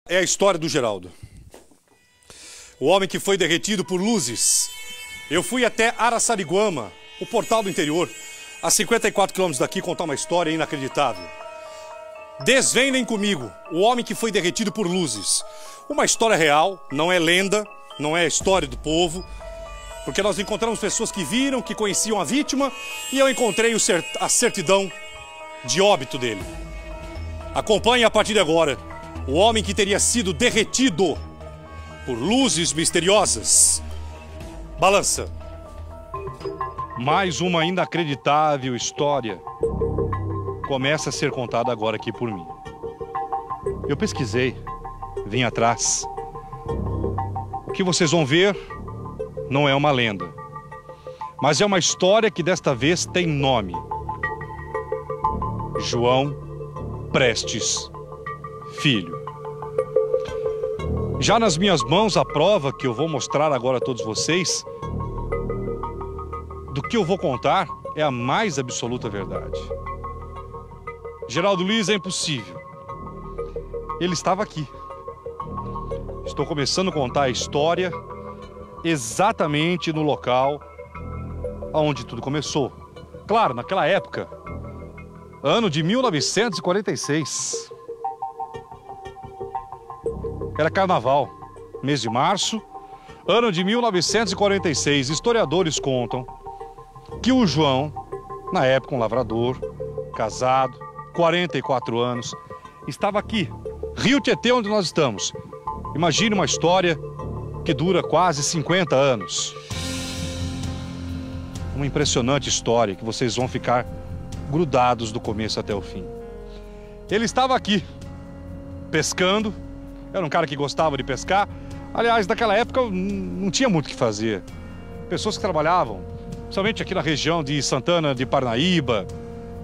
É a história do Geraldo. O homem que foi derretido por luzes. Eu fui até Araçariguama, o portal do interior, a 54 quilômetros daqui, contar uma história inacreditável. Desvendem comigo, o homem que foi derretido por luzes. Uma história real, não é lenda, não é história do povo, porque nós encontramos pessoas que viram, que conheciam a vítima, e eu encontrei a certidão de óbito dele. Acompanhe a partir de agora o homem que teria sido derretido por luzes misteriosas. Balança. Mais uma inacreditável história começa a ser contada agora aqui por mim. Eu pesquisei, vim atrás. O que vocês vão ver não é uma lenda, mas é uma história que desta vez tem nome: João Prestes Filho. Já nas minhas mãos a prova que eu vou mostrar agora a todos vocês do que eu vou contar é a mais absoluta verdade. Geraldo Luiz é impossível. Ele estava aqui. Estou começando a contar a história exatamente no local onde tudo começou. Claro, naquela época, ano de 1946. Era carnaval, mês de março, ano de 1946. Historiadores contam que o João, na época um lavrador, casado, 44 anos, estava aqui, Rio Tietê, onde nós estamos. Imagine uma história que dura quase 50 anos. Uma impressionante história que vocês vão ficar grudados do começo até o fim. Ele estava aqui, pescando. Era um cara que gostava de pescar. Aliás, naquela época não tinha muito o que fazer. Pessoas que trabalhavam, principalmente aqui na região de Santana de Parnaíba,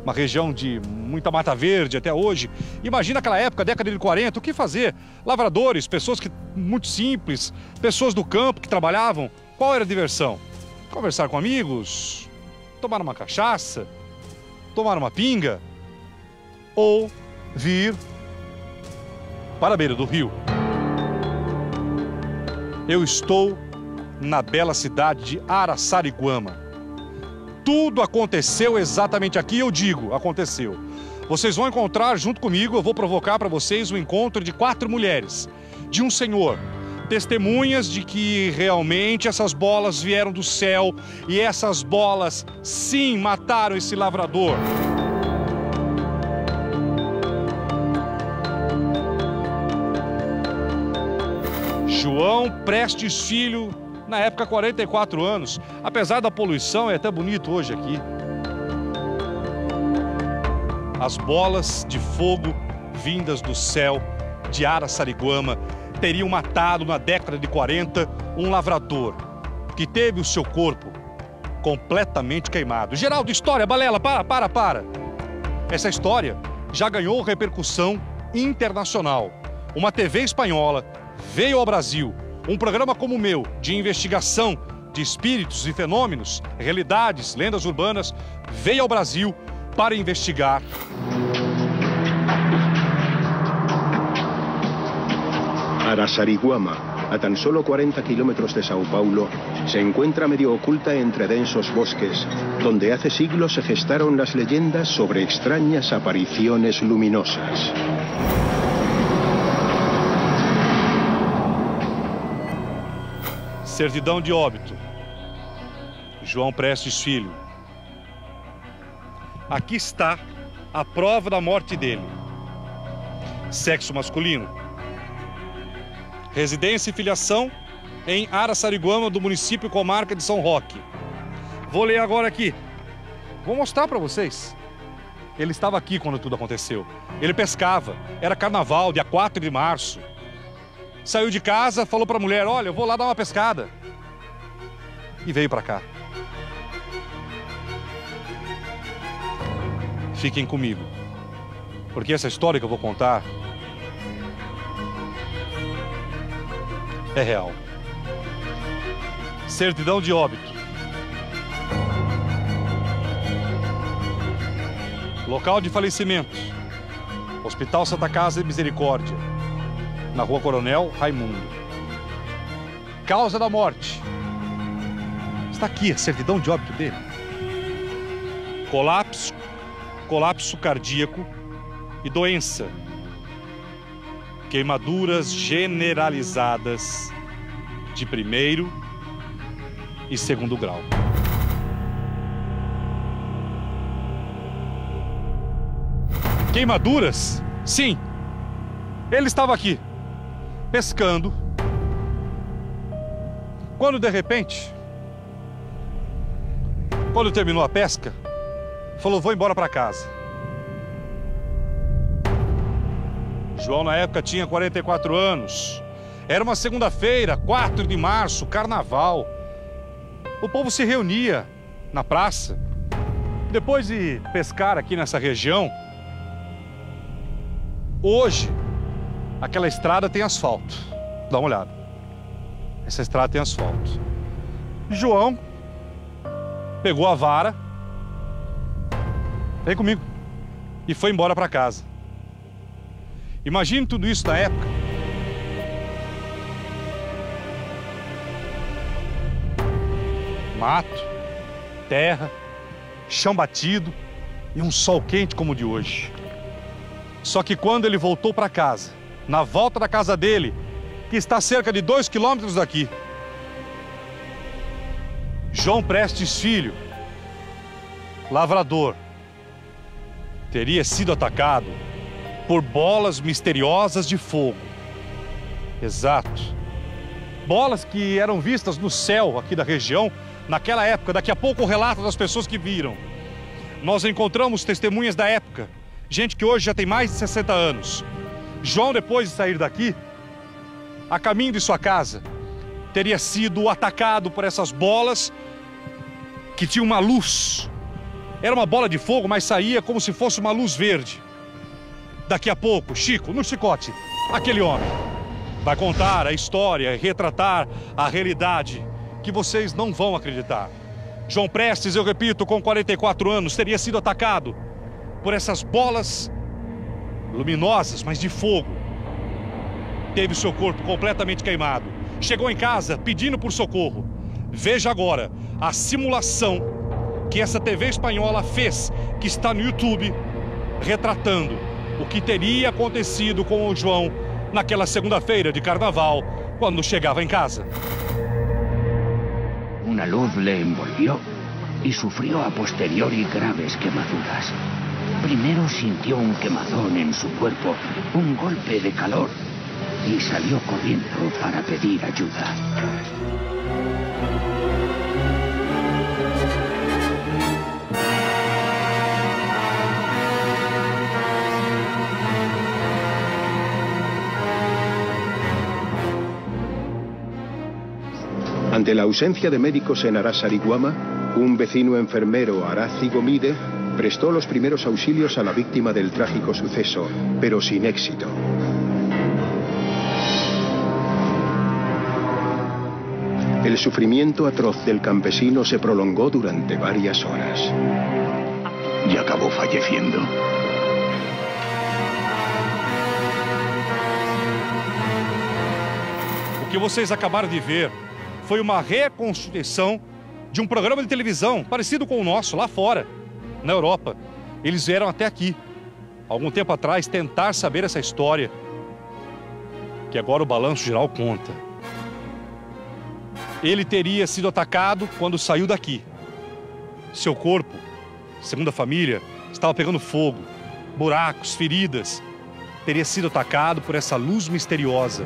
uma região de muita mata verde até hoje. Imagina aquela época, década de 40, o que fazer? Lavradores, pessoas muito simples, pessoas do campo que trabalhavam. Qual era a diversão? Conversar com amigos, tomar uma cachaça, tomar uma pinga ou vir para a beira do rio. Eu estou na bela cidade de Araçariguama. Tudo aconteceu exatamente aqui, eu digo, aconteceu. Vocês vão encontrar junto comigo, eu vou provocar para vocês o encontro de 4 mulheres, de um senhor, testemunhas de que realmente essas bolas vieram do céu e essas bolas, sim, mataram esse lavrador. João Prestes Filho, na época 44 anos. Apesar da poluição, é até bonito hoje aqui. As bolas de fogo vindas do céu de Araçariguama teriam matado na década de 40 um lavrador que teve o seu corpo completamente queimado. Geraldo, história, balela, para. Essa história já ganhou repercussão internacional. Uma TV espanhola veio ao Brasil, um programa como o meu, de investigação de espíritos e fenômenos, realidades, lendas urbanas, veio ao Brasil para investigar. Araçariguama, a tan solo 40 kilómetros de Sao Paulo, se encuentra medio oculta entre densos bosques, donde hace siglos se gestaron las leyendas sobre extrañas apariciones luminosas. Certidão de óbito. João Prestes Filho. Aqui está a prova da morte dele. Sexo masculino. Residência e filiação em Araçariguama, do município e comarca de São Roque. Vou ler agora aqui. Vou mostrar para vocês. Ele estava aqui quando tudo aconteceu. Ele pescava. Era carnaval, dia 4 de março. Saiu de casa, falou para a mulher: olha, eu vou lá dar uma pescada. E veio para cá. Fiquem comigo, porque essa história que eu vou contar é real. Certidão de óbito. Local de falecimento: Hospital Santa Casa de Misericórdia. na Rua Coronel Raimundo. Causa da morte. Está aqui a certidão de óbito dele. Colapso cardíaco e doença. Queimaduras generalizadas de primeiro e segundo grau. Queimaduras? Sim. Ele estava aqui, pescando, quando de repente, quando terminou a pesca, falou: vou embora para casa. João na época tinha 44 anos. Era uma segunda-feira, 4 de março, carnaval. O povo se reunia na praça. Depois de pescar aqui nessa região, hoje, aquela estrada tem asfalto. Dá uma olhada. Essa estrada tem asfalto. João pegou a vara, vem comigo, e foi embora para casa. Imagine tudo isso na época. Mato, terra, chão batido e um sol quente como o de hoje. Só que quando ele voltou para casa, na volta da casa dele, que está a cerca de 2 quilômetros daqui, João Prestes Filho, lavrador, teria sido atacado por bolas misteriosas de fogo. Exato. Bolas que eram vistas no céu aqui da região naquela época. Daqui a pouco o relato das pessoas que viram. Nós encontramos testemunhas da época. Gente que hoje já tem mais de 60 anos. João, depois de sair daqui, a caminho de sua casa, teria sido atacado por essas bolas que tinham uma luz. Era uma bola de fogo, mas saía como se fosse uma luz verde. Daqui a pouco, Chico, no chicote, aquele homem vai contar a história, retratar a realidade que vocês não vão acreditar. João Prestes, eu repito, com 44 anos, teria sido atacado por essas bolas luminosas, mas de fogo. Teve seu corpo completamente queimado. Chegou em casa pedindo por socorro. Veja agora a simulação que essa TV espanhola fez, que está no YouTube, retratando o que teria acontecido com o João naquela segunda-feira de carnaval, quando chegava em casa. Una luz le envolvió y sufrió a posteriori graves quemaduras. Primero sintió un quemazón en su cuerpo, un golpe de calor, y salió corriendo para pedir ayuda. Ante la ausencia de médicos en Arasariguama, un vecino enfermero, Arazi Gomide, prestó los primeros auxilios a la víctima del trágico suceso, pero sin éxito. El sufrimiento atroz del campesino se prolongó durante varias horas. Y acabó falleciendo. O que vocês acabaram de ver foi uma reconstituição de um programa de televisão parecido com o nosso lá fora, na Europa. Eles vieram até aqui, algum tempo atrás, tentar saber essa história que agora o Balanço Geral conta. Ele teria sido atacado quando saiu daqui. Seu corpo, segundo a família, estava pegando fogo, buracos, feridas. Teria sido atacado por essa luz misteriosa.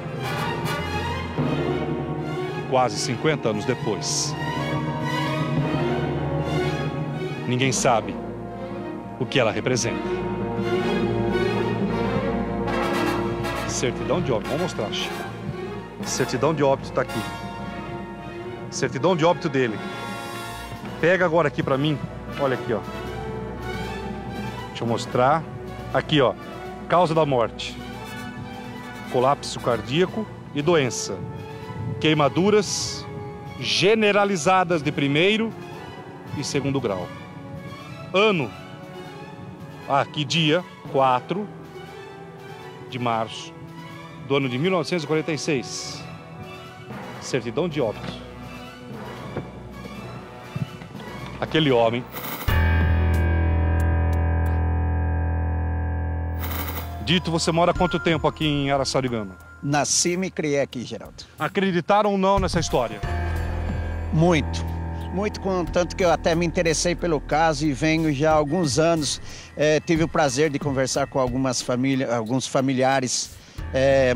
Quase 50 anos depois. Ninguém sabe o que ela representa. Certidão de óbito. Vamos mostrar, Chico. Certidão de óbito está aqui. Certidão de óbito dele. Pega agora aqui pra mim. Olha aqui, ó. Deixa eu mostrar. Aqui, ó. Causa da morte: colapso cardíaco e doença. Queimaduras generalizadas de primeiro e segundo grau. Ano. Aqui dia 4 de março do ano de 1946. Certidão de óbito. Aquele homem Dito, você mora há quanto tempo aqui em Araçariguama? Nasci e me criei aqui, Geraldo. Acreditaram ou não nessa história? Muito. Muito, contanto que eu até me interessei pelo caso e venho já há alguns anos. Tive o prazer de conversar com alguns familiares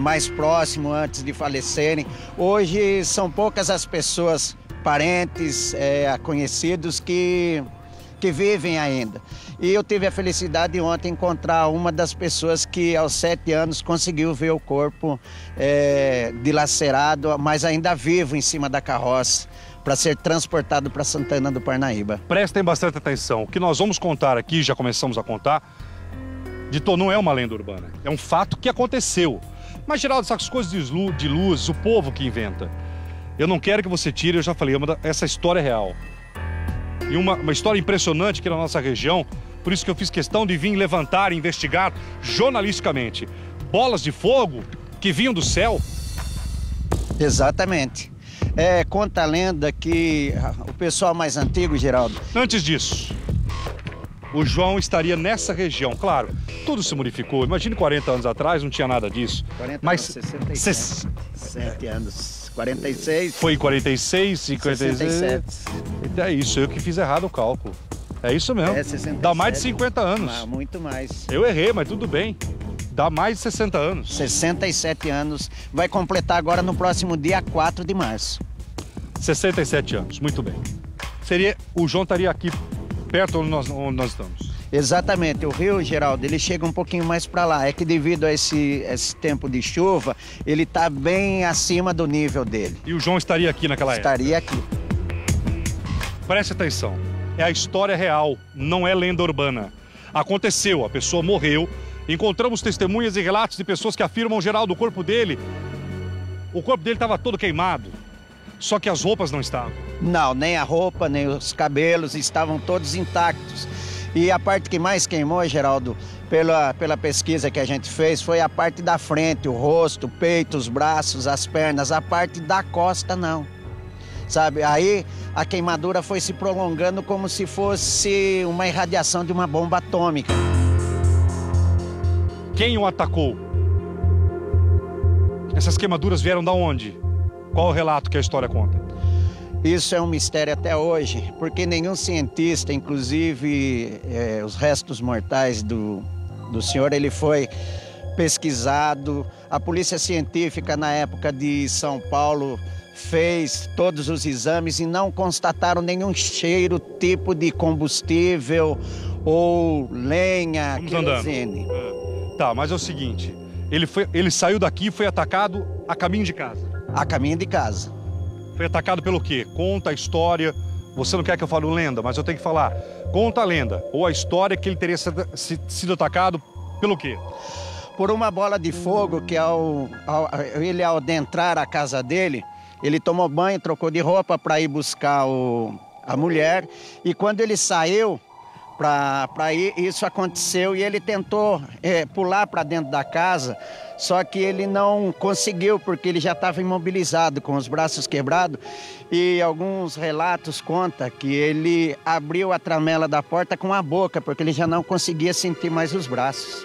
mais próximos antes de falecerem. Hoje são poucas as pessoas, parentes, conhecidos que vivem ainda. E eu tive a felicidade de ontem encontrar uma das pessoas que aos 7 anos conseguiu ver o corpo dilacerado, mas ainda vivo em cima da carroça, para ser transportado para Santana do Parnaíba. Prestem bastante atenção. O que nós vamos contar aqui, já começamos a contar, não é uma lenda urbana. É um fato que aconteceu. Mas, Geraldo, essas coisas de luz, o povo que inventa. Eu não quero que você tire, eu já falei, essa história é real. E uma história impressionante aqui na nossa região, por isso que eu fiz questão de vir levantar e investigar jornalisticamente. Bolas de fogo que vinham do céu. Exatamente. Conta a lenda que o pessoal mais antigo, Geraldo... Antes disso, o João estaria nessa região, claro, tudo se modificou. Imagine 40 anos atrás, não tinha nada disso. 40 mas 67 7 anos, 46... Foi em 46, 56... 67. Então é isso, eu que fiz errado o cálculo. É isso mesmo. 67. Dá mais de 50 anos. Muito mais. Eu errei, mas tudo bem. Dá mais de 60 anos. 67 anos. Vai completar agora no próximo dia 4 de março. 67 anos, muito bem. O João estaria aqui perto onde nós estamos. Exatamente. O rio, Geraldo, ele chega um pouquinho mais para lá. É que devido a esse tempo de chuva, ele está bem acima do nível dele. E o João estaria aqui naquela época? Estaria aqui. Preste atenção. É a história real, não é lenda urbana. Aconteceu, a pessoa morreu. Encontramos testemunhas e relatos de pessoas que afirmam, Geraldo, o corpo dele estava todo queimado. Só que as roupas não estavam. Não, nem a roupa, nem os cabelos estavam todos intactos. E a parte que mais queimou, Geraldo, pela pesquisa que a gente fez, foi a parte da frente, o rosto, o peito, os braços, as pernas. A parte da costa, não. Sabe, aí a queimadura foi se prolongando como se fosse uma irradiação de uma bomba atômica. Quem o atacou? Essas queimaduras vieram da onde? Qual o relato que a história conta? Isso é um mistério até hoje, porque nenhum cientista, inclusive os restos mortais do senhor, ele foi pesquisado. A polícia científica na época de São Paulo fez todos os exames e não constataram nenhum cheiro, tipo de combustível ou lenha, querosene. Tá, mas é o seguinte, ele saiu daqui e foi atacado a caminho de casa. A caminho de casa. Foi atacado pelo quê? Conta a história. Você não quer que eu fale lenda, mas eu tenho que falar. Conta a lenda ou a história que ele teria sido atacado pelo quê? Por uma bola de fogo que ao adentrar a casa dele, ele tomou banho, trocou de roupa para ir buscar a mulher. E quando ele saiu para ir, isso aconteceu e ele tentou pular para dentro da casa, só que ele não conseguiu porque ele já estava imobilizado, com os braços quebrados. E alguns relatos contam que ele abriu a tramela da porta com a boca, porque ele já não conseguia sentir mais os braços.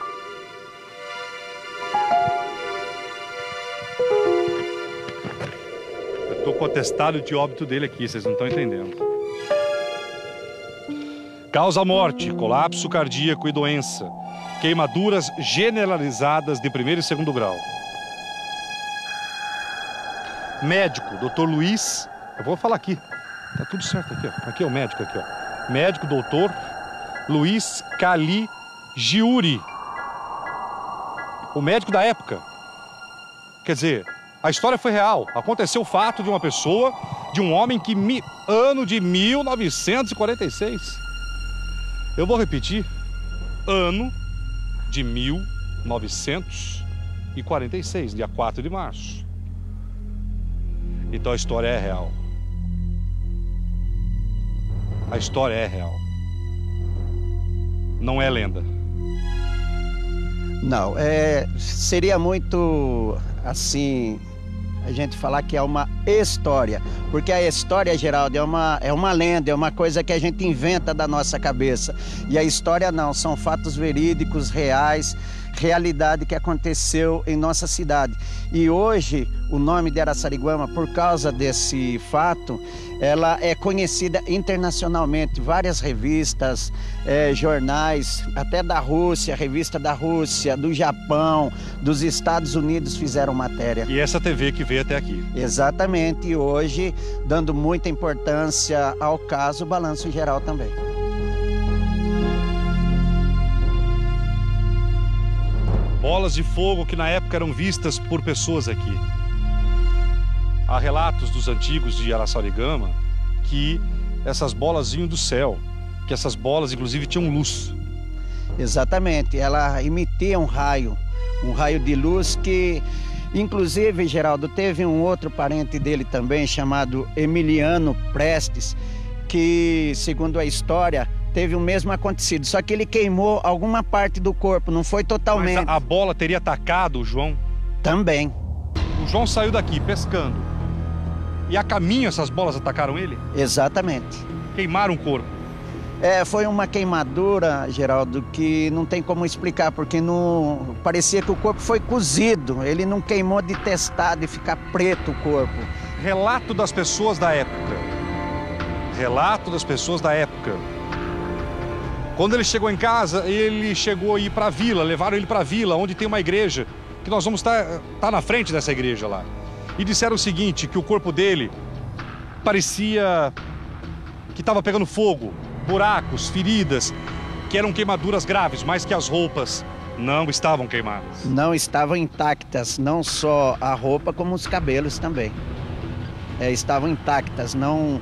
Eu estou com o atestado de óbito dele aqui, vocês não estão entendendo. Causa morte, colapso cardíaco e doença. Queimaduras generalizadas de 1º e 2º grau. Médico, Dr. Luiz... Eu vou falar aqui. Tá tudo certo aqui, ó. Aqui é o médico, aqui, ó. Médico, Dr. Luiz Caligiuri. O médico da época. Quer dizer, a história foi real. Aconteceu o fato de uma pessoa, de um homem que... Ano de 1946. Eu vou repetir. Ano de 1946, dia 4 de março. Então a história é real. A história é real. Não é lenda. Não, seria muito assim, a gente falar que é uma história, porque a história, Geraldo, é uma lenda, é uma coisa que a gente inventa da nossa cabeça. E a história não, são fatos verídicos, reais, realidade que aconteceu em nossa cidade. E hoje, o nome de Araçariguama, por causa desse fato, ela é conhecida internacionalmente. Várias revistas, jornais, até da Rússia, revista da Rússia, do Japão, dos Estados Unidos fizeram matéria. E essa TV que veio até aqui. Exatamente, e hoje, dando muita importância ao caso, o Balanço Geral também. Bolas de fogo que na época eram vistas por pessoas aqui. Há relatos dos antigos de Araçariguama que essas bolas vinham do céu, que essas bolas inclusive tinham luz. Exatamente, ela emitia um raio de luz que, inclusive, Geraldo, teve um outro parente dele também, chamado Emiliano Prestes, que, segundo a história, teve o mesmo acontecido, só que ele queimou alguma parte do corpo, não foi totalmente. Mas a bola teria atacado o João? Também. O João saiu daqui pescando. E a caminho essas bolas atacaram ele? Exatamente. Queimaram o corpo? Foi uma queimadura, Geraldo, que não tem como explicar, porque não parecia que o corpo foi cozido. Ele não queimou de testar, de ficar preto o corpo. Relato das pessoas da época. Relato das pessoas da época. Quando ele chegou em casa, ele chegou a ir para a vila, levaram ele para a vila, onde tem uma igreja, que nós vamos estar na frente dessa igreja lá. E disseram o seguinte, que o corpo dele parecia que estava pegando fogo, buracos, feridas, que eram queimaduras graves, mas que as roupas não estavam queimadas. Não estavam intactas, não só a roupa, como os cabelos também. Estavam intactas, não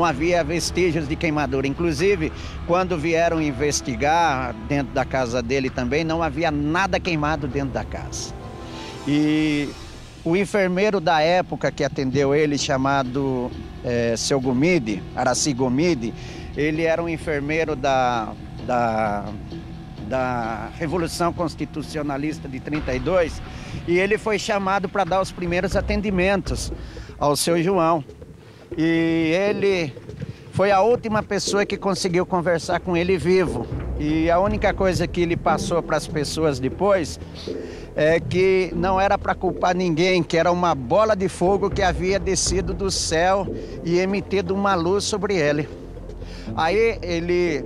havia vestígios de queimadura. Inclusive, quando vieram investigar dentro da casa dele também, não havia nada queimado dentro da casa. E o enfermeiro da época que atendeu ele, chamado Seu Gomide, Araci Gomide, ele era um enfermeiro da Revolução Constitucionalista de 32, e ele foi chamado para dar os primeiros atendimentos ao seu João. E ele foi a última pessoa que conseguiu conversar com ele vivo. E a única coisa que ele passou para as pessoas depois é que não era para culpar ninguém, que era uma bola de fogo que havia descido do céu e emitido uma luz sobre ele. Aí ele,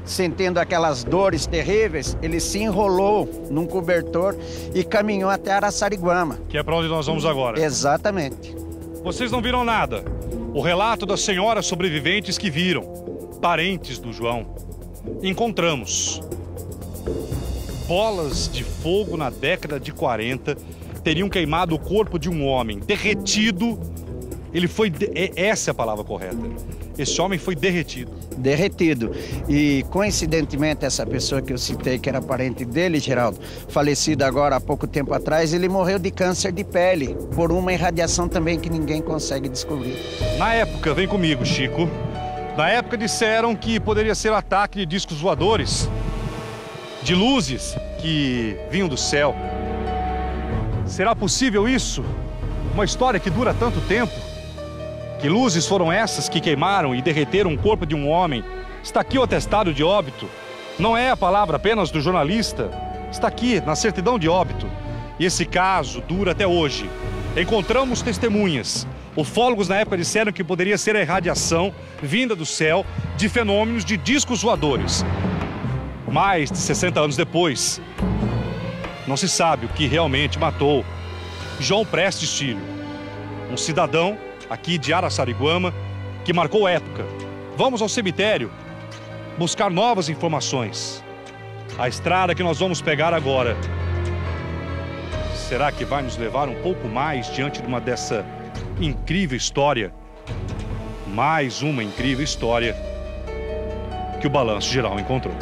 sentindo aquelas dores terríveis, ele se enrolou num cobertor e caminhou até Araçariguama. Que é para onde nós vamos agora. Exatamente. Vocês não viram nada. O relato das senhoras sobreviventes que viram, parentes do João. Encontramos bolas de fogo na década de 40 teriam queimado o corpo de um homem derretido. Ele foi... Essa é a palavra correta. Esse homem foi derretido. Derretido. E, coincidentemente, essa pessoa que eu citei, que era parente dele, Geraldo, falecido agora há pouco tempo atrás, ele morreu de câncer de pele, por uma irradiação também que ninguém consegue descobrir. Na época, vem comigo, Chico, na época disseram que poderia ser ataque de discos voadores, de luzes que vinham do céu. Será possível isso? Uma história que dura tanto tempo? Que luzes foram essas que queimaram e derreteram o corpo de um homem? Está aqui o atestado de óbito. Não é a palavra apenas do jornalista. Está aqui, na certidão de óbito. E esse caso dura até hoje. Encontramos testemunhas. Ufólogos na época disseram que poderia ser a irradiação vinda do céu de fenômenos de discos voadores. Mais de 60 anos depois, não se sabe o que realmente matou João Prestes Filho, um cidadão aqui de Araçariguama, que marcou época. Vamos ao cemitério buscar novas informações. A estrada que nós vamos pegar agora, será que vai nos levar um pouco mais diante de uma dessa incrível história? Mais uma incrível história que o Balanço Geral encontrou.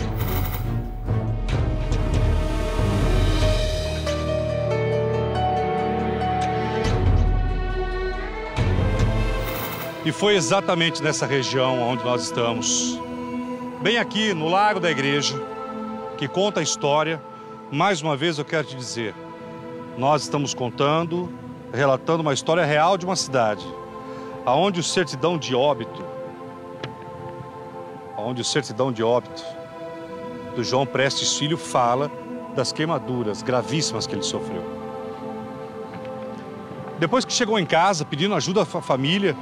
E foi exatamente nessa região onde nós estamos, bem aqui no Largo da Igreja, que conta a história. Mais uma vez eu quero te dizer, Nós estamos contando, relatando uma história real de uma cidade, onde o certidão de óbito do João Prestes Filho fala das queimaduras gravíssimas que ele sofreu. Depois que chegou em casa pedindo ajuda à família,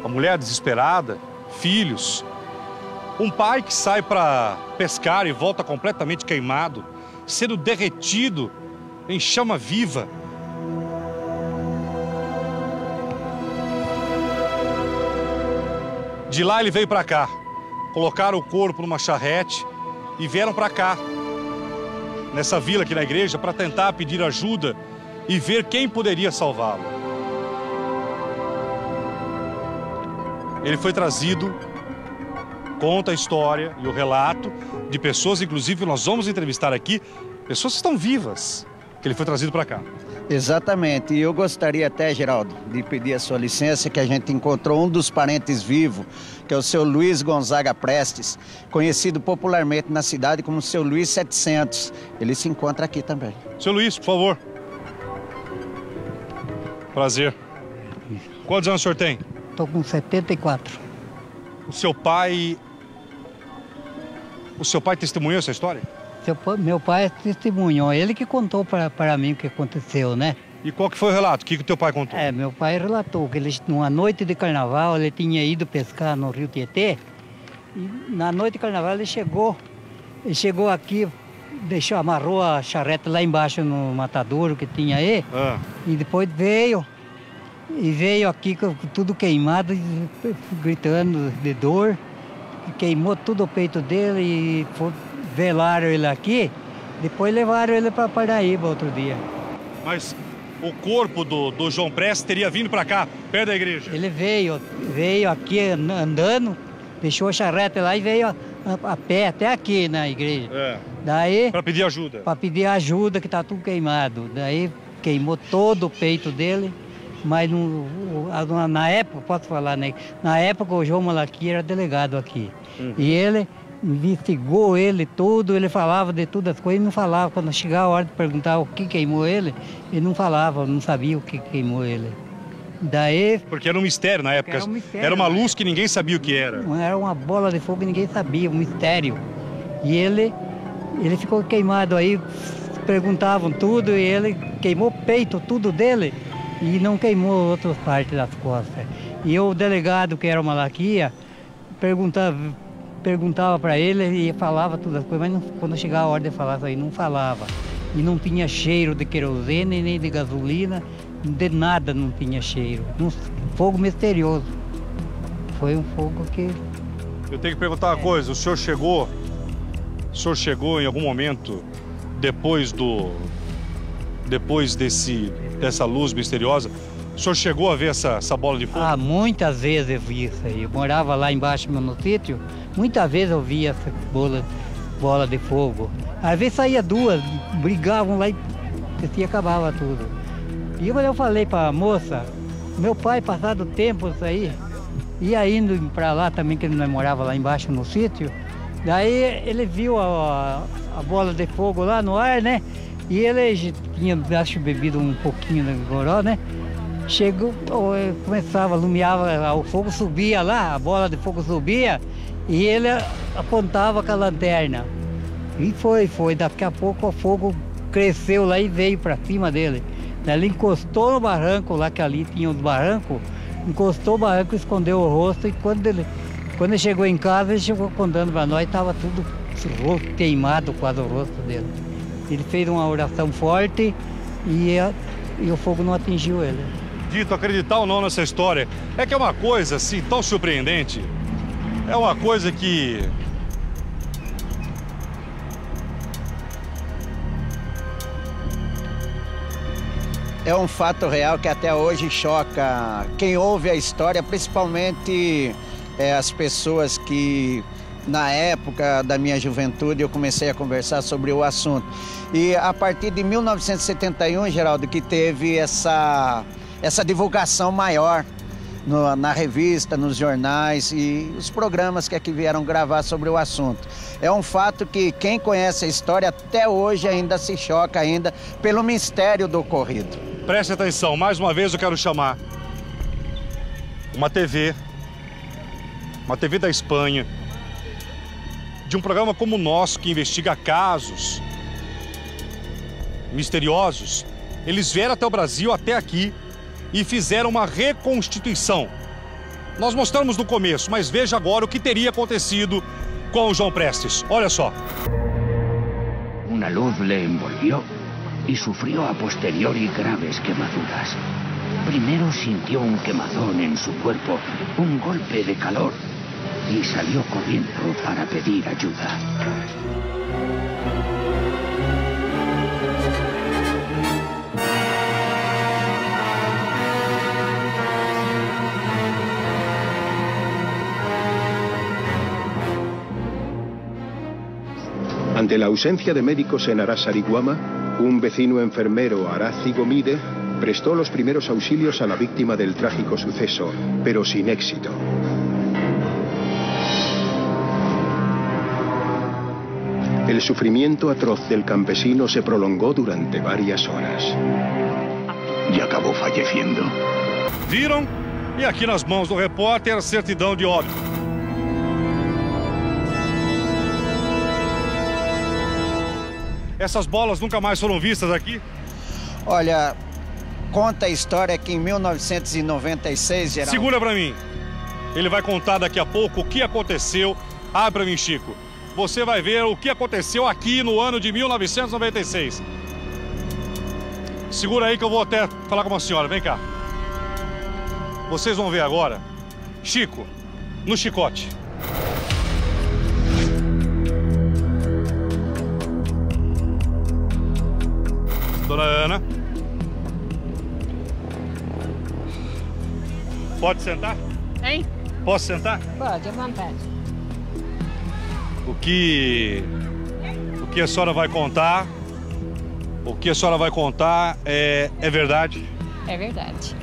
a mulher desesperada, filhos, um pai que sai para pescar e volta completamente queimado, sendo derretido em chama viva. De lá ele veio para cá, colocaram o corpo numa charrete e vieram para cá, nessa vila aqui na igreja, para tentar pedir ajuda e ver quem poderia salvá-lo. Ele foi trazido, conta a história e o relato de pessoas, inclusive nós vamos entrevistar aqui, pessoas que estão vivas, que ele foi trazido para cá. Exatamente, e eu gostaria até, Geraldo, de pedir a sua licença, que a gente encontrou um dos parentes vivos, que é o seu Luiz Gonzaga Prestes, conhecido popularmente na cidade como seu Luiz 700. Ele se encontra aqui também. Seu Luiz, por favor. Prazer. Quantos anos o senhor tem? Estou com 74. O seu pai testemunhou essa história? Meu pai testemunhou, ele que contou para mim o que aconteceu, né? E qual que foi o relato? O que o teu pai contou? Meu pai relatou que ele, numa noite de carnaval, ele tinha ido pescar no Rio Tietê. E na noite de carnaval ele chegou aqui, amarrou a charrete lá embaixo no matadouro que tinha aí. E depois veio aqui com tudo queimado, gritando de dor. Queimou tudo o peito dele e velaram ele aqui. Depois levaram ele para Paraíba outro dia. Mas o corpo do João Prestes teria vindo para cá, perto da igreja? Ele veio aqui andando, deixou a charrete lá e veio a pé até aqui na igreja. Daí, para pedir ajuda? Para pedir ajuda, que está tudo queimado. Daí queimou todo o peito dele, mas na época, posso falar, né? Na época o João Malaquias era delegado aqui. E ele investigou ele tudo, ele falava de todas as coisas e não falava. Quando chegava a hora de perguntar o que queimou ele não falava, não sabia o que queimou ele. Daí... Porque era um mistério na época. Era uma luz que ninguém sabia o que era. Era uma bola de fogo que ninguém sabia, um mistério. E ele ficou queimado aí, perguntavam tudo e ele queimou o peito, tudo dele, e não queimou outras partes das costas. E o delegado, que era o Malaquias, perguntava para ele e falava todas as coisas, mas quando chegava a hora de falar isso aí, não falava. E não tinha cheiro de querosene, nem de gasolina, de nada não tinha cheiro. Um fogo misterioso. Foi um fogo que... Eu tenho que perguntar uma coisa, o senhor chegou em algum momento, depois dessa luz misteriosa, o senhor chegou a ver essa bola de fogo? Muitas vezes eu vi isso aí. Eu morava lá embaixo no sítio, muitas vezes eu via essa bola de fogo. Às vezes saía duas, brigavam lá e acabava tudo. E eu falei para a moça, meu pai, passado o tempo isso aí, ia indo para lá também, que ele não morava lá embaixo no sítio, daí ele viu a bola de fogo lá no ar, né? E ele tinha, acho, bebido um pouquinho de goró, né? Chegou, começava, lumiava, o fogo subia lá, a bola de fogo subia e ele apontava com a lanterna. E foi, daqui a pouco o fogo cresceu lá e veio para cima dele. Daí ele encostou no barranco lá, que ali tinha os barrancos, encostou o barranco, escondeu o rosto e quando ele chegou em casa, ele chegou contando para nós, estava tudo queimado quase o rosto dele. Ele fez uma oração forte e o fogo não atingiu ele. Dito, acreditar ou não nessa história, é que é uma coisa assim tão surpreendente, é uma coisa que... É um fato real que até hoje choca quem ouve a história, principalmente as pessoas que, na época da minha juventude, eu comecei a conversar sobre o assunto. E a partir de 1971, Geraldo, que teve essa divulgação maior na revista, nos jornais e os programas que aqui vieram gravar sobre o assunto. É um fato que quem conhece a história até hoje ainda se choca ainda pelo mistério do ocorrido. Preste atenção, mais uma vez eu quero chamar uma TV da Espanha, de um programa como o nosso que investiga casos misteriosos. Eles vieram até o Brasil, até aqui, e fizeram uma reconstituição. Nós mostramos no começo, mas veja agora o que teria acontecido com o João Prestes. Olha só. Una luz le envolvió y sufrió a posteriori graves quemaduras. Primero sintió un quemazón en su cuerpo, un golpe de calor, y salió corriendo para pedir ayuda. Ante la ausencia de médicos en Araçariguama, un vecino enfermero, Arazi Gomide, prestó los primeros auxilios a la víctima del trágico suceso, pero sin éxito. El sufrimiento atroz del campesino se prolongó durante varias horas. Y acabó falleciendo. Viram? E aqui nas mãos do repórter a certidão de óbito. Essas bolas nunca mais foram vistas aqui? Olha, conta a história que em 1996, Geraldo... Segura pra mim. Ele vai contar daqui a pouco o que aconteceu. Abre pra mim, Chico. Você vai ver o que aconteceu aqui no ano de 1996. Segura aí que eu vou até falar com uma senhora. Vem cá. Vocês vão ver agora. Chico, no chicote. Dona Ana. Pode sentar? Hein? Posso sentar? Pode, à vontade. O que a senhora vai contar? O que a senhora vai contar é verdade? É verdade.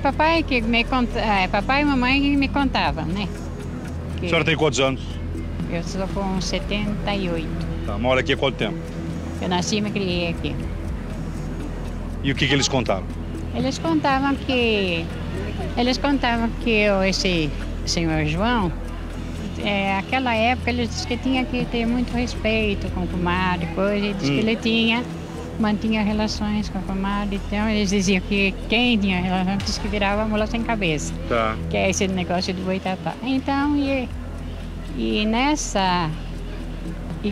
Papai que me conta, papai e mamãe que me contavam, né? A senhora tem quantos anos? Eu sou com 78. Tá, mora aqui há quanto tempo? Eu nasci e me criei aqui. E o que eles contaram? Eles contavam que esse senhor João, aquela época ele disse que tinha que ter muito respeito com o comadre, coisa, e disse que ele mantinha relações com a comadre, então eles diziam que quem tinha relações disse que virava mula sem cabeça. Tá. Que é esse negócio do boitatá. Então, e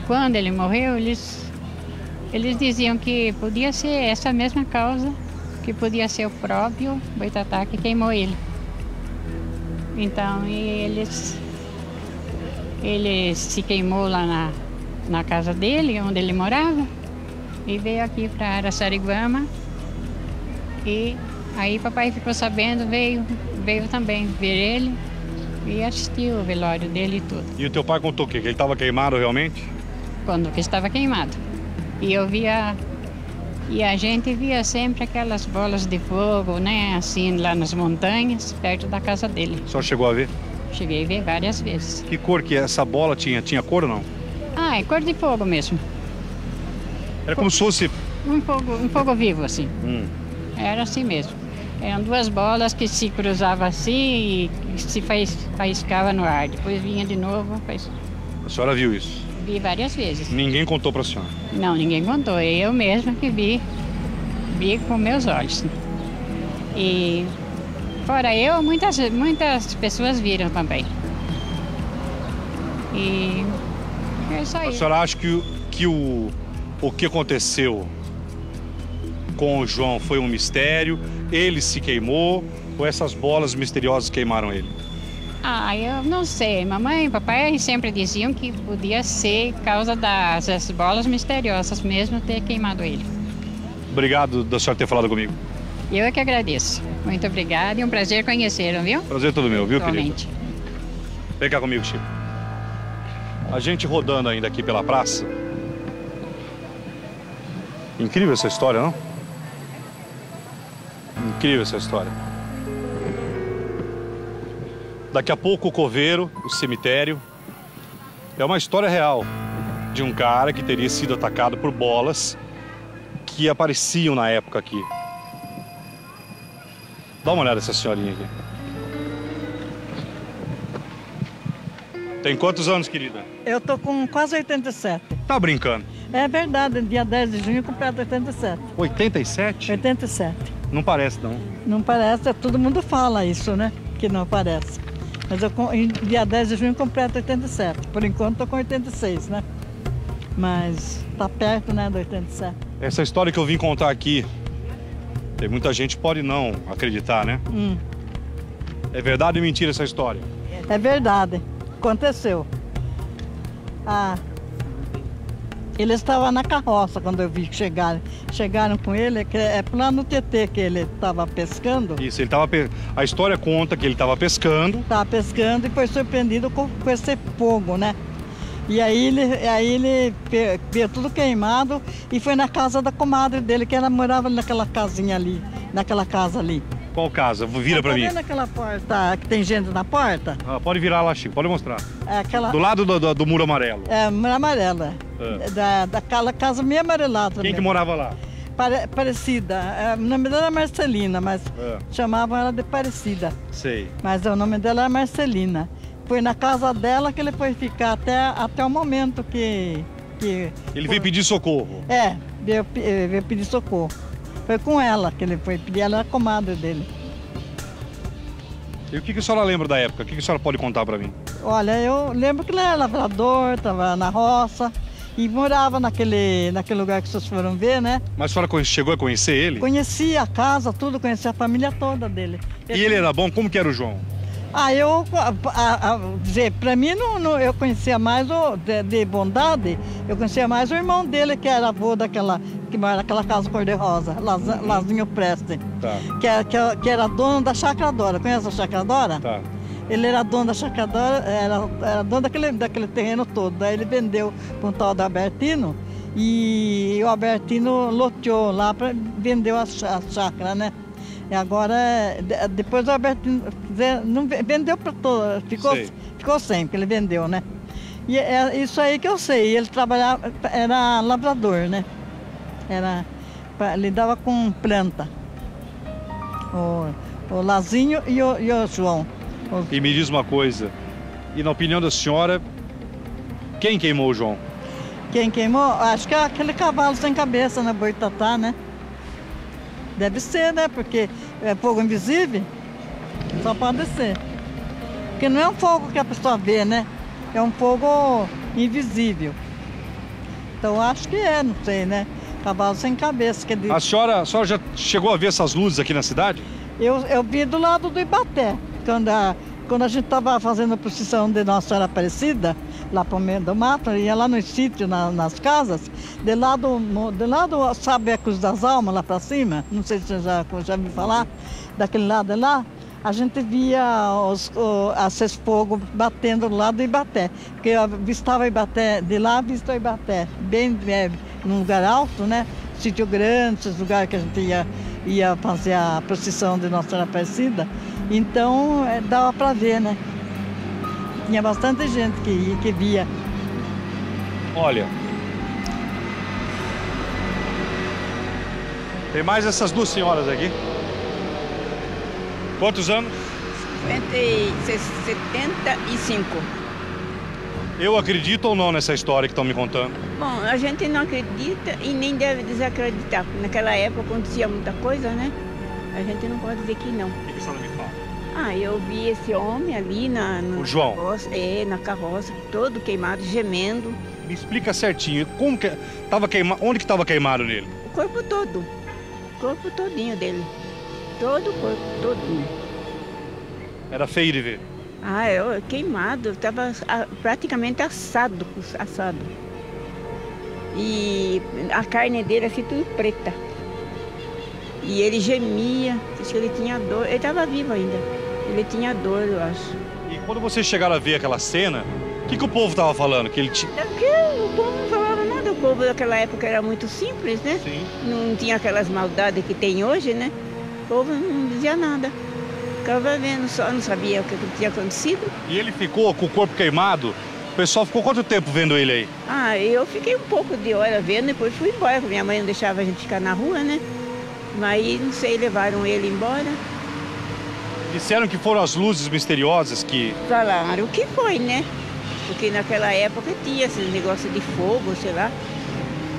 quando ele morreu, eles diziam que podia ser essa mesma causa, que podia ser o próprio boitatá que queimou ele. Então, ele se queimou lá na casa dele, onde ele morava, e veio aqui para Araçariguama. E aí papai ficou sabendo, veio também ver ele e assistiu o velório dele e tudo. E o teu pai contou o quê? Que ele estava queimado realmente? Quando que estava queimado. E a gente via sempre aquelas bolas de fogo, né, assim, lá nas montanhas, perto da casa dele. O senhor chegou a ver? Cheguei a ver várias vezes. Que cor que essa bola tinha? Tinha cor ou não? Ah, é cor de fogo mesmo. Era como se fosse... Um fogo vivo, assim. Era assim mesmo. Eram duas bolas que se cruzavam assim e se faiscava no ar. Depois vinha de novo. A senhora viu isso? Vi várias vezes. Ninguém contou para a senhora? Não, ninguém contou. Eu mesma que vi com meus olhos. E fora eu, muitas pessoas viram também. E é isso aí. A senhora acha que o que aconteceu com o João foi um mistério? Ele se queimou ou essas bolas misteriosas queimaram ele? Ah, eu não sei. Mamãe e papai sempre diziam que podia ser causa das bolas misteriosas mesmo ter queimado ele. Obrigado da senhora ter falado comigo. Eu é que agradeço. Muito obrigada e um prazer conhecê-lo, viu? Prazer todo meu, viu, Igualmente. querido? Vem cá comigo, Chico. A gente rodando ainda aqui pela praça. Incrível essa história, não? Incrível essa história. Daqui a pouco o coveiro, o cemitério. É uma história real de um cara que teria sido atacado por bolas que apareciam na época aqui. Dá uma olhada nessa senhorinha aqui. Tem quantos anos, querida? Eu tô com quase 87. Tá brincando? É verdade, dia 10 de junho eu completo 87. 87? 87. Não parece, não. Não parece, todo mundo fala isso, né? Que não parece. Mas eu, dia 10 de junho, completo 87. Por enquanto, tô com 86, né? Mas tá perto, né, do 87. Essa história que eu vim contar aqui, tem muita gente que pode não acreditar, né? É verdade ou mentira essa história? É verdade. Aconteceu. Ele estava na carroça quando eu vi chegar. Chegaram com ele, que é lá no TT que ele estava pescando. Isso, ele estava. A história conta que ele estava pescando. Estava pescando e foi surpreendido com esse fogo, né? E aí ele viu tudo queimado e foi na casa da comadre dele, que ela morava naquela casinha ali, naquela casa ali. Qual casa? Vira pra mim. Tá vendo aquela porta que tem gente na porta? Pode virar lá, Chico, pode mostrar. É aquela... Do lado do muro amarelo. É, muro amarelo. Daquela casa meio amarelada. Quem que morava lá? Parecida. O nome dela é Marcelina, mas chamavam ela de Parecida. Sei. Mas o nome dela é Marcelina. Foi na casa dela que ele foi ficar até o momento que ele veio pedir socorro? Veio pedir socorro. Foi com ela que ele foi pedir, ela era a comadre dele. E o que a senhora lembra da época? O que a senhora pode contar pra mim? Olha, eu lembro que ele era lavrador, estava na roça e morava naquele lugar que vocês foram ver, né? Mas a senhora chegou a conhecer ele? Conhecia a casa, tudo, conhecia a família toda dele. E ele era bom? Como que era o João? Pra mim, eu conhecia mais de bondade, eu conhecia mais o irmão dele, que era avô que mora naquela casa cor-de-rosa, Lazinho Preste, que era dono da Chácara Dora. Conhece a Chácara Dora? Tá. Ele era dono da Chácara Dora, era dono daquele terreno todo. Daí ele vendeu para um tal do Albertino e o Albertino loteou lá, vendeu a chácara, né? E agora, depois o Albertino não vendeu para todo, ficou sem, porque ele vendeu, né? E é isso aí que eu sei, ele trabalhava, era lavrador, né? Lidava com planta, o Lazinho e o João. E me diz uma coisa, e na opinião da senhora, quem queimou o João? Quem queimou? Acho que é aquele cavalo sem cabeça na Boitatá, né? Deve ser, né? Porque é fogo invisível, só pode ser. Porque não é um fogo que a pessoa vê, né? É um fogo invisível. Então acho que não sei, né? Cavalo sem cabeça. A senhora já chegou a ver essas luzes aqui na cidade? Eu vi do lado do Ibaté, quando a gente estava fazendo a procissão de Nossa Senhora Aparecida, lá para o meio do mato, ia lá no sítio, nas casas, de lado, sabe a Cruz das Almas, lá para cima? Não sei se você já ouviu falar, daquele lado de lá, a gente via esses fogos batendo do lado do Ibaté, porque eu avistava o Ibaté, de lá vista o Ibaté, bem num lugar alto, né? Sítio grande, esses lugares que a gente ia fazer a procissão de Nossa Senhora Aparecida, então dava para ver, né? Tinha bastante gente que via. Olha, tem mais essas duas senhoras aqui. Quantos anos? 75. Eu acredito ou não nessa história que estão me contando? Bom, a gente não acredita e nem deve desacreditar, porque naquela época acontecia muita coisa, né? A gente não pode dizer que não. O que a senhora me fala? Eu vi esse homem ali o João? Carroça, na carroça, todo queimado, gemendo. Me explica certinho, como que estava queimado, onde que estava queimado nele? O corpo todo, o corpo todinho dele, todo o corpo todinho. Era feio de ver? Queimado, estava praticamente assado. E a carne dele assim tudo preta. E ele gemia, acho que ele tinha dor, ele estava vivo ainda. Ele tinha dor, eu acho. E quando vocês chegaram a ver aquela cena, o que o povo estava falando? Que ele o povo não falava nada, o povo daquela época era muito simples, né? Sim. Não tinha aquelas maldades que tem hoje, né? O povo não dizia nada. ficava vendo só, não sabia o que tinha acontecido. E ele ficou com o corpo queimado? O pessoal ficou quanto tempo vendo ele aí? Ah, eu fiquei um pouco de hora vendo, depois fui embora, porque minha mãe não deixava a gente ficar na rua, né? Mas, não sei, levaram ele embora. Disseram que foram as luzes misteriosas que... Falaram que foi, né? Porque naquela época tinha esses negócios de fogo, sei lá.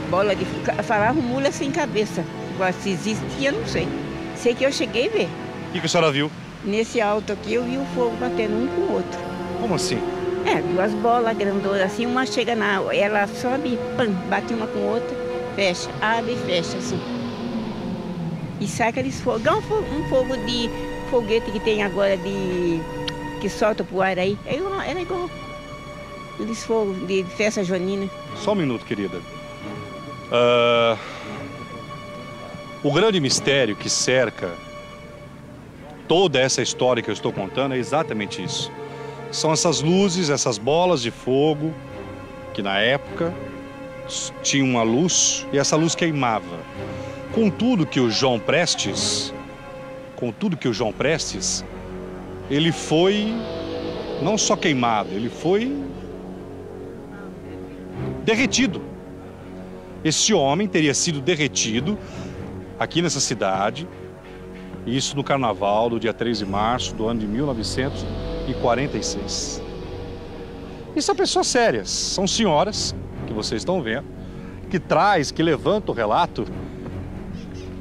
Bola de fogo. Falavam mula sem cabeça. Agora, se existia, não sei. Sei que eu cheguei a ver. O que a senhora viu? Nesse alto aqui eu vi o fogo batendo um com o outro. Como assim? É, duas bolas grandonas assim, uma chega na... Ela sobe, pam, bate uma com a outra, fecha, abre e fecha assim. E sai aqueles fogos, igual um fogo de foguete que tem agora que solta pro ar aí. Era igual aqueles fogos de festa junina. Só um minuto, querida. O grande mistério que cerca toda essa história que eu estou contando é exatamente isso. São essas luzes, essas bolas de fogo, que na época tinham uma luz e essa luz queimava. Contudo que o João Prestes, ele foi não só queimado, ele foi derretido. Esse homem teria sido derretido aqui nessa cidade, isso no carnaval do dia 3 de março do ano de 1946. E são pessoas sérias, são senhoras, que vocês estão vendo, que levantam o relato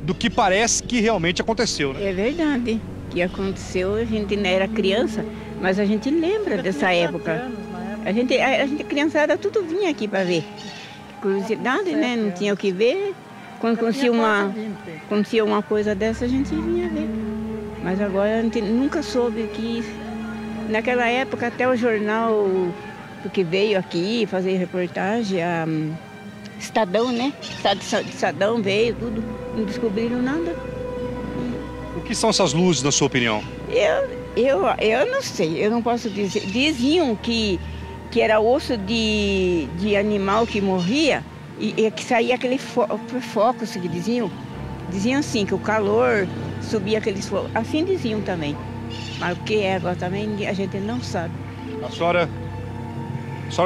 do que parece que realmente aconteceu, né? É verdade, que aconteceu, a gente não era criança, mas a gente lembra dessa época. A gente criançada, tudo vinha aqui para ver. Curiosidade, né? Não tinha o que ver. Quando acontecia uma coisa dessa, a gente vinha ver. Mas agora a gente nunca soube que... Naquela época, até o jornal que veio aqui fazer reportagem, a Estadão, né? Estadão veio, tudo. Não descobriram nada. O que são essas luzes, na sua opinião? Eu não sei, eu não posso dizer. Diziam que era osso de animal que morria e que saía aquele foco, que diziam. Diziam assim, que o calor subia aqueles fogos. Assim diziam também. Mas o que é agora também a gente não sabe. A senhora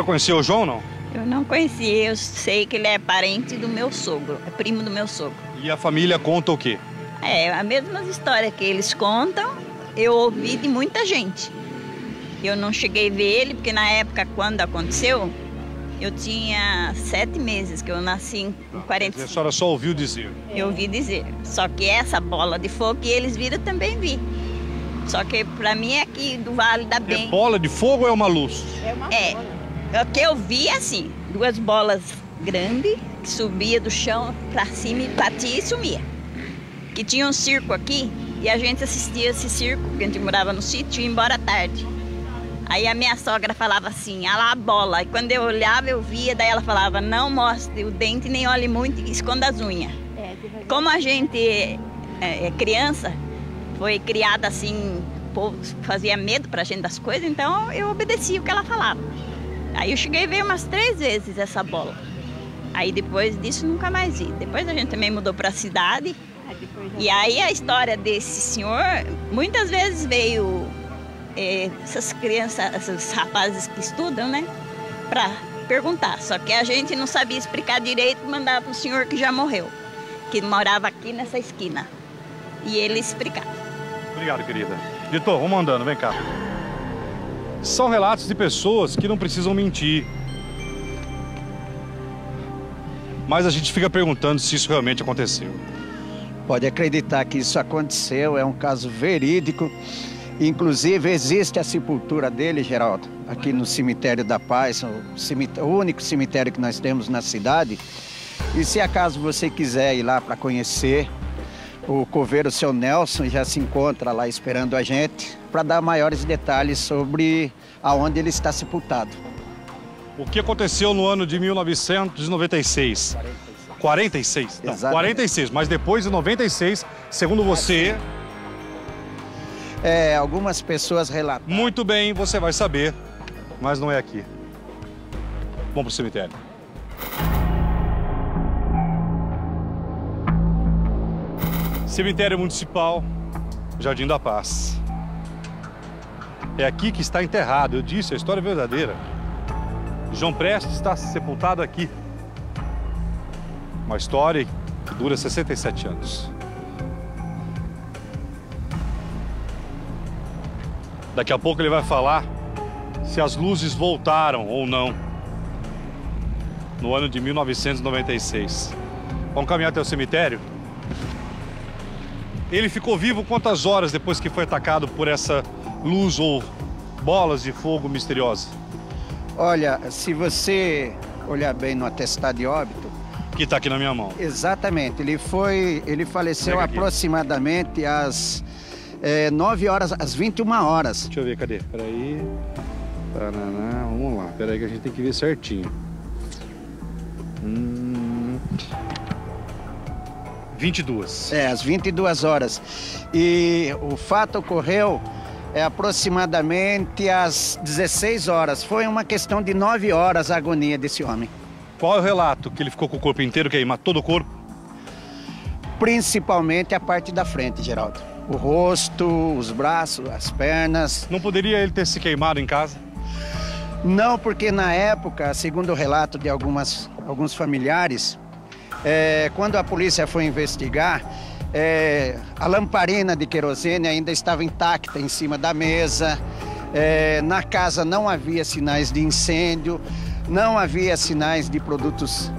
conheceu o João, não? Eu não conheci, eu sei que ele é parente do meu sogro, é primo do meu sogro. E a família conta o quê? É, a mesma história que eles contam, eu ouvi de muita gente. Eu não cheguei a ver ele, porque na época, quando aconteceu, eu tinha 7 meses, que eu nasci em 45. A senhora só ouviu dizer? Eu ouvi dizer. Só que essa bola de fogo que eles viram, eu também vi. Só que pra mim é aqui do Vale da Bem. É bola de fogo ou é uma luz? É uma bola. O que eu vi é assim, 2 bolas grandes, que subia do chão pra cima e batia e sumia. Que tinha um circo aqui, e a gente assistia esse circo, porque a gente morava no sítio e ia embora à tarde. Aí a minha sogra falava assim, olha lá a bola. E quando eu olhava, eu via, daí ela falava, não mostre o dente, nem olhe muito e esconda as unhas. Como a gente é criança, foi criada assim, o povo fazia medo pra gente das coisas, então eu obedecia o que ela falava. Aí eu cheguei a ver umas 3 vezes essa bola. Aí depois disso nunca mais vi. Depois a gente também mudou para a cidade. E aí a história desse senhor, muitas vezes veio essas crianças, esses rapazes que estudam, né? Para perguntar. Só que a gente não sabia explicar direito, mandava para o senhor que já morreu. Que morava aqui nessa esquina. E ele explicava. Obrigado, querida. Vitor, vamos andando, vem cá. São relatos de pessoas que não precisam mentir. Mas a gente fica perguntando se isso realmente aconteceu. Pode acreditar que isso aconteceu, é um caso verídico. Inclusive, existe a sepultura dele, Geraldo, aqui no Cemitério da Paz, o único cemitério que nós temos na cidade. E se acaso você quiser ir lá para conhecer, o coveiro Seu Nelson já se encontra lá esperando a gente para dar maiores detalhes sobre aonde ele está sepultado. O que aconteceu no ano de 1996? 46? Não, 46, mas depois de 96, segundo você... algumas pessoas relataram. Muito bem, você vai saber, mas não é aqui. Vamos pro cemitério. Cemitério Municipal, Jardim da Paz. É aqui que está enterrado. Eu disse, a história é verdadeira. João Prestes está sepultado aqui. Uma história que dura 67 anos. Daqui a pouco ele vai falar se as luzes voltaram ou não no ano de 1996. Vamos caminhar até o cemitério? Ele ficou vivo quantas horas depois que foi atacado por essa luz ou bolas de fogo misteriosa? Olha, se você olhar bem no atestado de óbito... Que está aqui na minha mão. Exatamente. Ele faleceu aproximadamente às 9 horas, às 21 horas. Deixa eu ver, cadê? Peraí. Paraná, vamos lá. Peraí que a gente tem que ver certinho. 22. Às 22 horas. E o fato ocorreu aproximadamente às 16 horas. Foi uma questão de 9 horas a agonia desse homem. Qual é o relato? Que ele ficou com o corpo inteiro queimado, todo o corpo? Principalmente a parte da frente, Geraldo. O rosto, os braços, as pernas. Não poderia ele ter se queimado em casa? Não, porque na época, segundo o relato de alguns familiares, quando a polícia foi investigar, a lamparina de querosene ainda estava intacta em cima da mesa. Na casa não havia sinais de incêndio, não havia sinais de produtos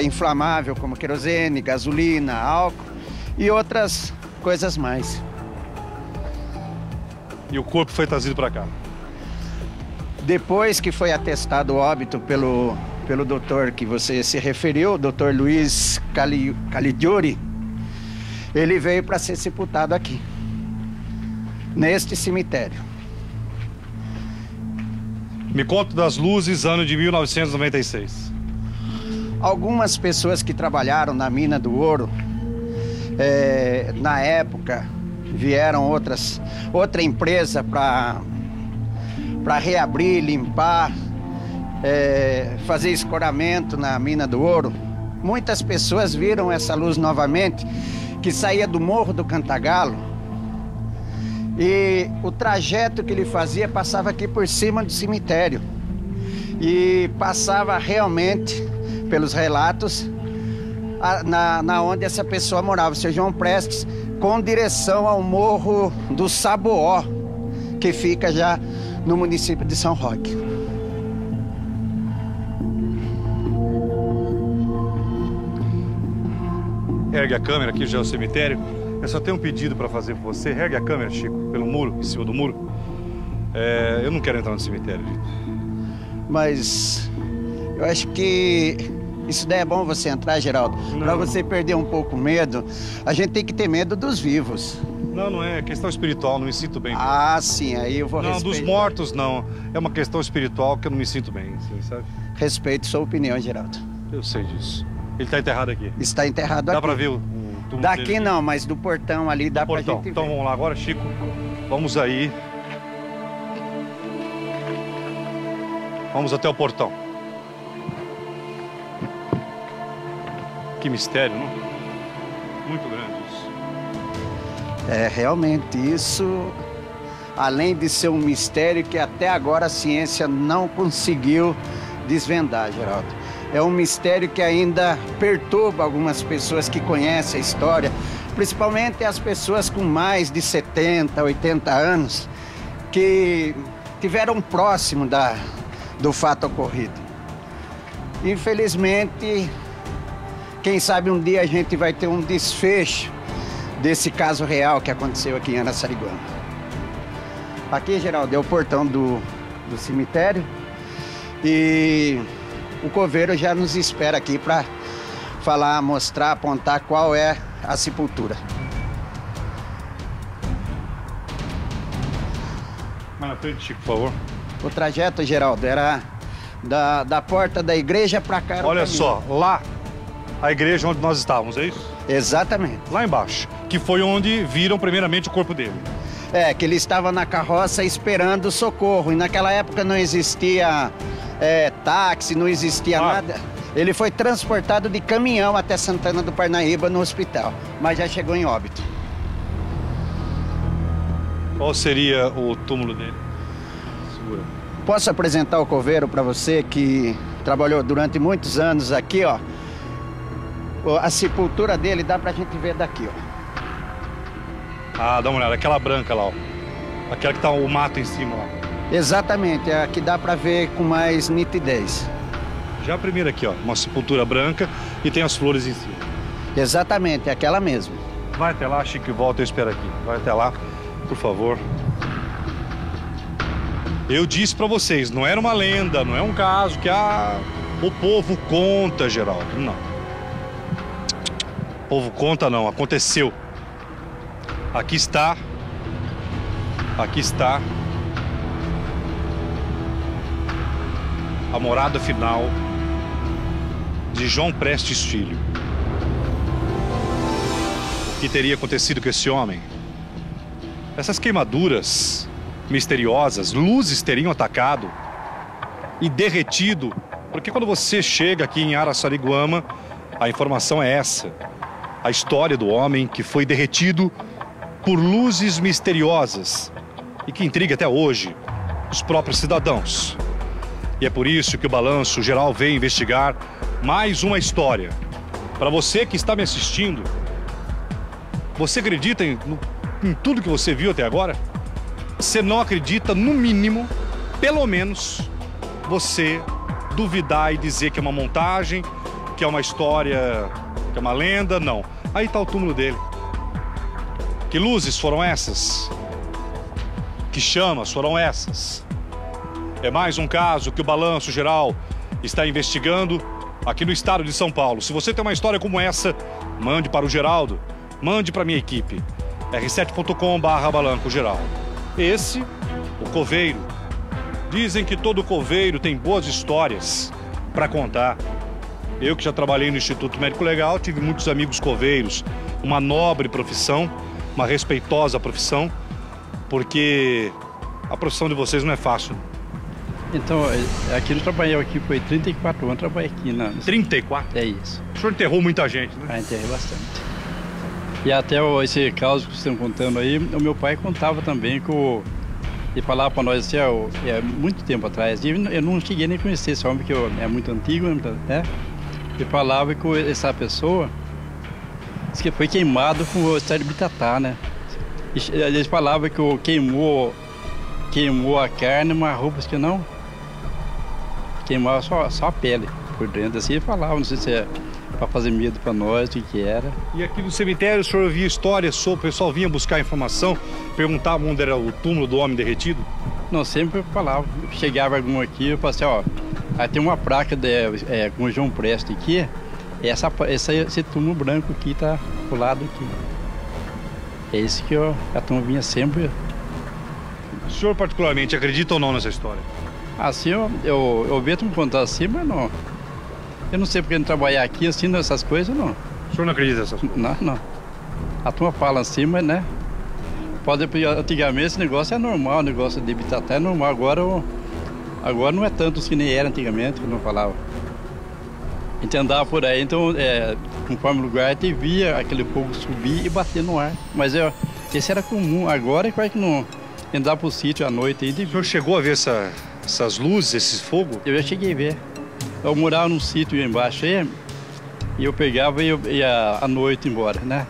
inflamáveis como querosene, gasolina, álcool e outras coisas mais. E o corpo foi trazido para cá? Depois que foi atestado o óbito pelo doutor que você se referiu, o doutor Luiz Caligiuri, ele veio para ser sepultado aqui, neste cemitério. Me conta das luzes, ano de 1996. Algumas pessoas que trabalharam na mina do ouro, na época, vieram outra empresa para reabrir, limpar, fazer escoramento na mina do ouro. Muitas pessoas viram essa luz novamente, que saía do Morro do Cantagalo, e o trajeto que ele fazia passava aqui por cima do cemitério e passava realmente, pelos relatos, na onde essa pessoa morava, o seu João Prestes, com direção ao Morro do Saboó, que fica já no município de São Roque. Ergue a câmera, aqui já é o cemitério. Eu só tenho um pedido para fazer por você. Ergue a câmera, Chico, pelo muro, em cima do muro. Eu não quero entrar no cemitério, gente. Mas eu acho que isso daí é bom você entrar, Geraldo. Para você perder um pouco o medo, a gente tem que ter medo dos vivos. Não é questão espiritual, não me sinto bem. Ah, sim, aí eu vou respeitar. Não, dos mortos não. É uma questão espiritual que eu não me sinto bem, assim, sabe? Respeito sua opinião, Geraldo. Eu sei disso. Ele está enterrado aqui? Está enterrado aqui. Dá para ver o túmulo daqui dele? Não, mas do portão ali dá pra gente ver. Então vamos lá agora, Chico. Vamos aí. Vamos até o portão. Que mistério, não? Muito grande isso. Realmente, isso, além de ser um mistério que até agora a ciência não conseguiu desvendar, Geraldo. É um mistério que ainda perturba algumas pessoas que conhecem a história, principalmente as pessoas com mais de 70, 80 anos, que estiveram próximo do fato ocorrido. Infelizmente, quem sabe um dia a gente vai ter um desfecho desse caso real que aconteceu aqui em Araçariguama. Aqui, Geraldo, é o portão do cemitério e o coveiro já nos espera aqui para falar, mostrar, apontar qual é a sepultura. Mais na frente, Chico, por favor. O trajeto, Geraldo, era da porta da igreja para cá. Olha só, lá, a igreja onde nós estávamos, é isso? Exatamente. Lá embaixo, que foi onde viram primeiramente o corpo dele. Que ele estava na carroça esperando socorro, e naquela época não existia táxi, não existia nada. Ele foi transportado de caminhão até Santana do Parnaíba no hospital, mas já chegou em óbito. Qual seria o túmulo dele? figura. Posso apresentar o coveiro para você que trabalhou durante muitos anos aqui, ó. A sepultura dele dá pra gente ver daqui, ó. Ah, dá uma olhada, aquela branca lá, ó. Aquela que tá o mato em cima lá. Exatamente, é a que dá pra ver com mais nitidez. Já a primeira aqui, ó, uma sepultura branca e tem as flores em cima. Exatamente, é aquela mesmo. Vai até lá, Chico, e volta, eu espero aqui. Vai até lá, por favor. Eu disse pra vocês, não era uma lenda, não é um caso que o povo conta, Geraldo. Não. O povo conta não, aconteceu. Aqui está. Aqui está. A morada final de João Prestes Filho. O que teria acontecido com esse homem? Essas queimaduras misteriosas, luzes teriam atacado e derretido, porque quando você chega aqui em Araçariguama, a informação é essa: a história do homem que foi derretido por luzes misteriosas e que intriga até hoje os próprios cidadãos. E é por isso que o Balanço Geral veio investigar mais uma história. Para você que está me assistindo, você acredita em tudo que você viu até agora? Você não acredita, no mínimo, pelo menos, você duvidar e dizer que é uma montagem, que é uma história, que é uma lenda? Não. Aí está o túmulo dele. Que luzes foram essas? Que chamas foram essas? É mais um caso que o Balanço Geral está investigando aqui no estado de São Paulo. Se você tem uma história como essa, mande para o Geraldo, mande para a minha equipe. r7.com/Balanço Geral. Esse, o coveiro. Dizem que todo coveiro tem boas histórias para contar. Eu que já trabalhei no Instituto Médico Legal, tive muitos amigos coveiros. Uma nobre profissão, uma respeitosa profissão, porque a profissão de vocês não é fácil. Então, aqui eu trabalhei aqui, foi 34 anos, trabalhei aqui na... 34? É isso. O senhor enterrou muita gente, né? Enterrei bastante. E até esse caso que vocês estão contando aí, o meu pai contava também que ele falava para nós assim, muito tempo atrás, e eu não cheguei nem a conhecer esse homem, porque é muito antigo, né? Ele falava que essa pessoa que foi queimado com o estado de Bitatá, né? E eles falavam que queimou a carne, mas roupas que não queimava só a pele por dentro, assim ele falava, não sei se é para fazer medo para nós, o que era. E aqui no cemitério o senhor ouvia histórias sobre, o pessoal vinha buscar informação, perguntava onde era o túmulo do homem derretido? Não, sempre eu falava, chegava algum aqui, eu falava assim, ó, aí tem uma placa com João Prestes aqui, esse túmulo branco aqui tá do lado aqui. É isso que a turma vinha sempre. O senhor particularmente acredita ou não nessa história? Assim, eu vejo me contar assim, mas não. Eu não sei porque não trabalhar aqui assim nessas coisas, não. O senhor não acredita nessas coisas? Não. A turma fala assim, mas né? Antigamente esse negócio é normal, o negócio de Bitatá é normal. Agora não é tanto assim que nem era antigamente, que não falava. A gente andava por aí, então, conforme o lugar, a gente via aquele fogo subir e bater no ar. Mas esse era comum. Agora é quase que não andar pro sítio à noite. Aí, o senhor chegou a ver essas luzes, esse fogo? Eu já cheguei a ver. Eu morava num sítio embaixo aí, e eu pegava e ia à noite embora, né?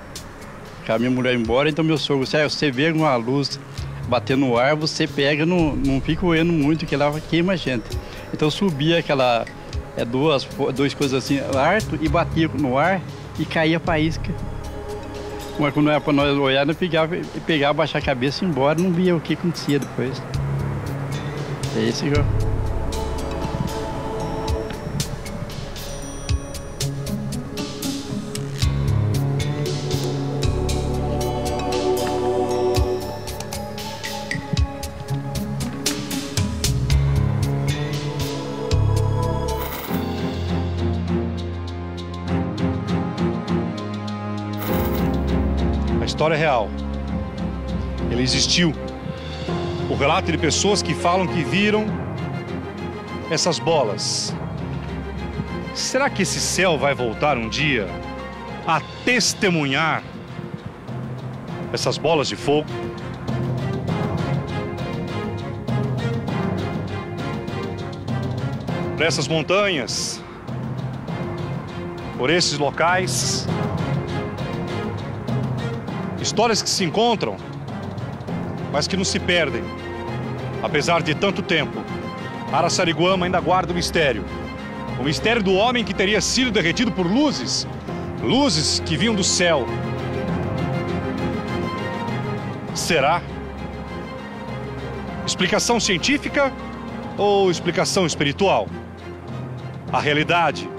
Com a minha mulher embora, então meu sogro disse, você vê alguma luz bater no ar, você pega, não fica oendo muito, que ela queima a gente. Então subia aquela, duas coisas assim, arto, e batia no ar e caía faísca. Mas quando era para nós olhar, nós pegava, baixar a cabeça e ir embora, não via o que acontecia depois. É isso que eu... A história é real. Ele existiu. O relato de pessoas que falam que viram essas bolas. Será que esse céu vai voltar um dia a testemunhar essas bolas de fogo? para essas montanhas, por esses locais. Histórias que se encontram, mas que não se perdem. Apesar de tanto tempo, Araçariguama ainda guarda o mistério. O mistério do homem que teria sido derretido por luzes. Luzes que vinham do céu. Será? Explicação científica ou explicação espiritual? A realidade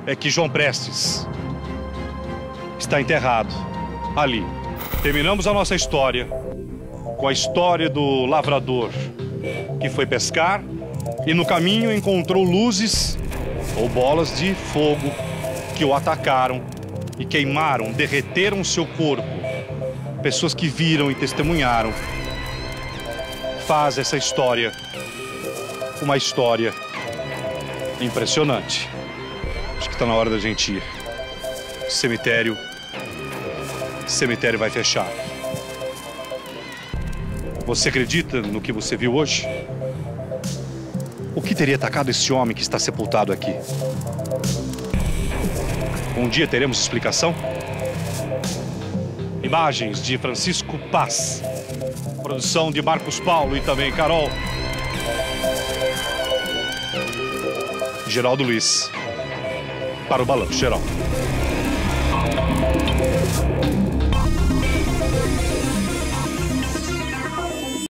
é que João Prestes está enterrado ali. Terminamos a nossa história com a história do lavrador que foi pescar e no caminho encontrou luzes ou bolas de fogo que o atacaram e queimaram, derreteram seu corpo. Pessoas que viram e testemunharam. Faz essa história uma história impressionante. Acho que está na hora da gente ir. Cemitério vai fechar. Você acredita no que você viu hoje? O que teria atacado esse homem que está sepultado aqui? Um dia teremos explicação? Imagens de Francisco Paz. Produção de Marcos Paulo e também Carol. Geraldo Luiz. Para o Balanço Geral.